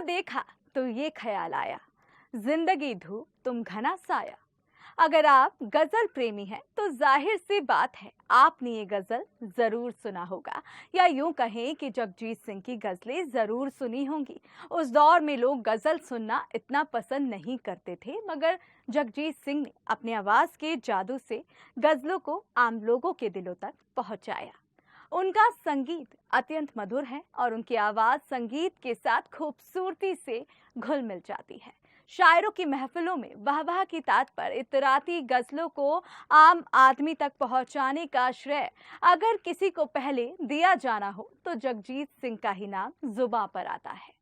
देखा तो ये ख्याल आया, जिंदगी धूप तुम घना साया। अगर आप गजल प्रेमी हैं तो जाहिर सी बात है आपने ये गजल जरूर सुना होगा, या यूं कहें कि जगजीत सिंह की गजलें जरूर सुनी होंगी। उस दौर में लोग गजल सुनना इतना पसंद नहीं करते थे, मगर जगजीत सिंह ने अपने आवाज के जादू से गजलों को आम लोगों के दिलों तक पहुंचाया। उनका संगीत अत्यंत मधुर है और उनकी आवाज संगीत के साथ खूबसूरती से घुल मिल जाती है। शायरों की महफिलों में वाह की ताट पर इतराती गजलों को आम आदमी तक पहुंचाने का श्रेय अगर किसी को पहले दिया जाना हो तो जगजीत सिंह का ही नाम जुबां पर आता है।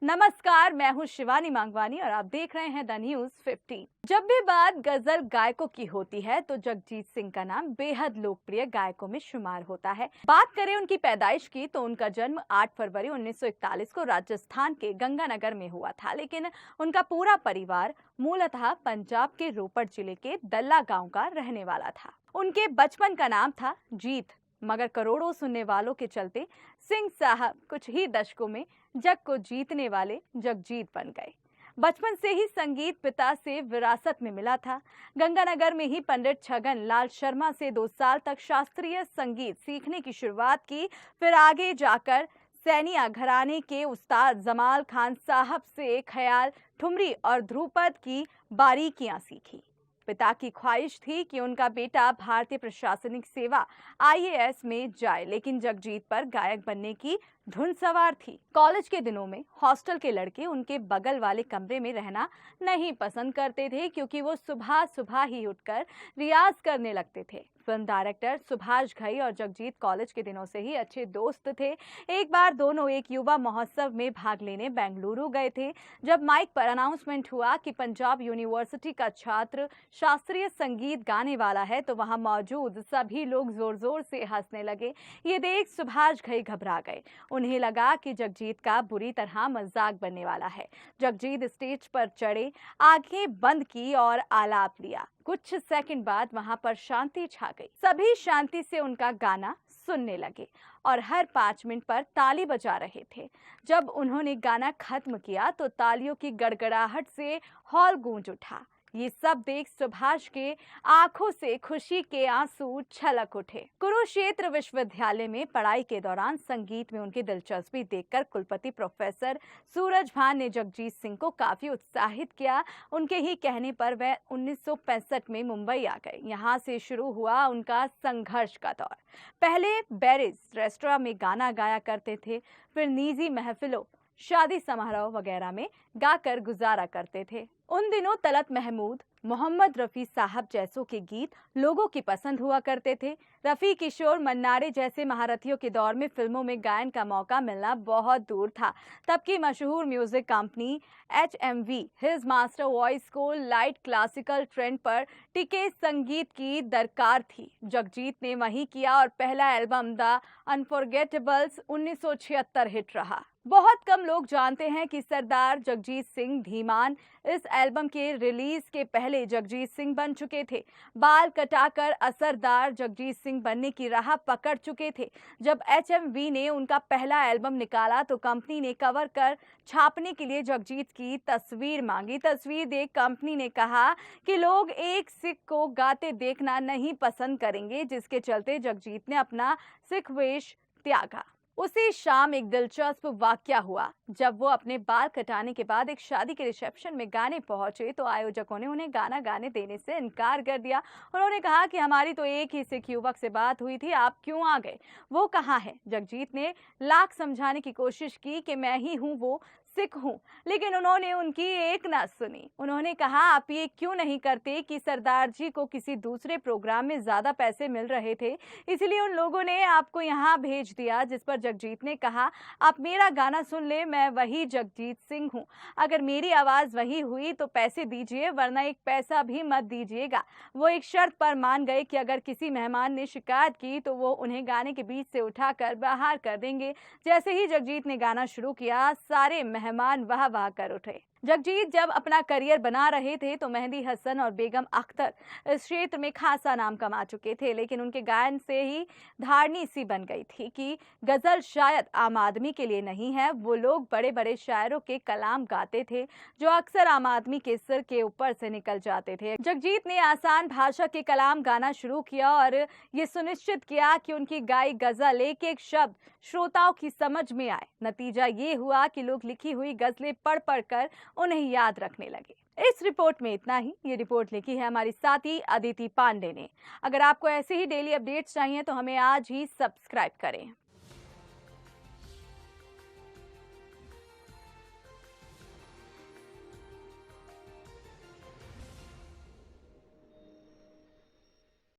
नमस्कार, मैं हूं शिवानी मांगवानी और आप देख रहे हैं द न्यूज 15। जब भी बात गजल गायकों की होती है तो जगजीत सिंह का नाम बेहद लोकप्रिय गायकों में शुमार होता है। बात करें उनकी पैदाइश की तो उनका जन्म 8 फरवरी 1941 को राजस्थान के गंगानगर में हुआ था, लेकिन उनका पूरा परिवार मूलतः पंजाब के रोपड़ जिले के दल्ला गाँव का रहने वाला था। उनके बचपन का नाम था जीत, मगर करोड़ों सुनने वालों के चलते सिंह साहब कुछ ही दशकों में जग को जीतने वाले जगजीत बन गए। बचपन से ही संगीत पिता से विरासत में मिला था। गंगानगर में ही पंडित छगन लाल शर्मा से 2 साल तक शास्त्रीय संगीत सीखने की शुरुआत की, फिर आगे जाकर सैनिया घराने के उस्ताद जमाल खान साहब से ख्याल, ठुमरी और ध्रुपद की बारीकियां सीखी। पिता की ख्वाहिश थी कि उनका बेटा भारतीय प्रशासनिक सेवा IAS में जाए, लेकिन जगजीत पर गायक बनने की धुन सवार थी। कॉलेज के दिनों में हॉस्टल के लड़के उनके बगल वाले कमरे में रहना नहीं पसंद करते थे, क्योंकि वो सुबह सुबह ही उठकर रियाज करने लगते थे। फिल्म डायरेक्टर सुभाष घई और जगजीत कॉलेज के दिनों से ही अच्छे दोस्त थे। एक बार दोनों एक युवा महोत्सव में भाग लेने बेंगलुरु गए थे। जब माइक पर अनाउंसमेंट हुआ कि पंजाब यूनिवर्सिटी का छात्र शास्त्रीय संगीत गाने वाला है, तो वहां मौजूद सभी लोग जोर जोर से हंसने लगे। ये देख सुभाष घई घबरा गए। उन्हें लगा कि जगजीत का बुरी तरह मजाक बनने वाला है। जगजीत स्टेज पर चढ़े, आंखें बंद की और आलाप लिया। कुछ सेकंड बाद वहां पर शांति छा गई। सभी शांति से उनका गाना सुनने लगे और हर 5 मिनट पर ताली बजा रहे थे। जब उन्होंने गाना खत्म किया तो तालियों की गड़गड़ाहट से हॉल गूंज उठा। ये सब देख सुभाष के आंखों से खुशी के आंसू छलक उठे। कुरुक्षेत्र विश्वविद्यालय में पढ़ाई के दौरान संगीत में उनकी दिलचस्पी देखकर कुलपति प्रोफेसर सूरज भान ने जगजीत सिंह को काफी उत्साहित किया। उनके ही कहने पर वह 1965 में मुंबई आ गए। यहाँ से शुरू हुआ उनका संघर्ष का दौर। पहले बैरिज रेस्टोरेंट में गाना गाया करते थे, फिर निजी महफिलों, शादी समारोह वगैरह में गाकर गुजारा करते थे। उन दिनों तलत महमूद, मोहम्मद रफी साहब जैसों के गीत लोगों की पसंद हुआ करते थे। रफी, किशोर, मन्नारे जैसे महारथियों के दौर में फिल्मों में गायन का मौका मिलना बहुत दूर था। तब की मशहूर music company HMV his master voice को लाइट क्लासिकल ट्रेंड पर टिके संगीत की दरकार थी। जगजीत ने वही किया और पहला एल्बम द अनफॉरगेटेबल्स 1976 हिट रहा। बहुत कम लोग जानते हैं कि सरदार जगजीत सिंह धीमान इस एल्बम के रिलीज के पहले जगजीत सिंह बन चुके थे। बाल कटाकर असरदार जगजीत सिंह बनने की राह पकड़ चुके थे। जब HMV ने उनका पहला एल्बम निकाला तो कंपनी ने कवर कर छापने के लिए जगजीत की तस्वीर मांगी। तस्वीर देख कंपनी ने कहा कि लोग एक सिख को गाते देखना नहीं पसंद करेंगे, जिसके चलते जगजीत ने अपना सिख वेश त्यागा। उसी शाम एक दिलचस्प वाकया हुआ। जब वो अपने बाल कटाने के बाद एक शादी के रिसेप्शन में गाने पहुंचे तो आयोजकों ने उन्हें गाना गाने देने से इनकार कर दिया। उन्होंने कहा कि हमारी तो एक ही सिख युवक से बात हुई थी, आप क्यों आ गए? वो कहाँ है? जगजीत ने लाख समझाने की कोशिश की कि मैं ही हूँ वो, सिख हूँ, लेकिन उन्होंने उनकी एक ना सुनी। उन्होंने कहा, आप ये क्यों नहीं करते कि सरदार जी को किसी दूसरे प्रोग्राम में ज्यादा पैसे मिल रहे थे, इसलिए उन लोगों ने आपको यहाँ भेज दिया। जिस पर जगजीत ने कहा, आप मेरा गाना सुन ले, मैं वही जगजीत सिंह हूँ। अगर मेरी आवाज वही हुई तो पैसे दीजिए, वरना एक पैसा भी मत दीजिएगा। वो एक शर्त पर मान गए कि अगर किसी मेहमान ने शिकायत की तो वो उन्हें गाने के बीच से उठाकर बाहर कर देंगे। जैसे ही जगजीत ने गाना शुरू किया, सारे मेहमान वाह वाह कर उठे। जगजीत जब अपना करियर बना रहे थे तो मेहंदी हसन और बेगम अख्तर इस क्षेत्र में खासा नाम कमा चुके थे, लेकिन उनके गायन से ही धारणी सी बन गई थी कि गजल शायद आम आदमी के लिए नहीं है। वो लोग बड़े बड़े शायरों के कलाम गाते थे जो अक्सर आम आदमी के सिर के ऊपर से निकल जाते थे। जगजीत ने आसान भाषा के कलाम गाना शुरू किया और ये सुनिश्चित किया कि उनकी गाई गजल एक एक शब्द श्रोताओं की समझ में आए। नतीजा ये हुआ कि लोग लिखी हुई गजलें पढ़ पढ़ कर उन्हें याद रखने लगे। इस रिपोर्ट में इतना ही। ये रिपोर्ट लिखी है हमारी साथी अदिति पांडे ने। अगर आपको ऐसे ही डेली अपडेट्स चाहिए तो हमें आज ही सब्सक्राइब करें।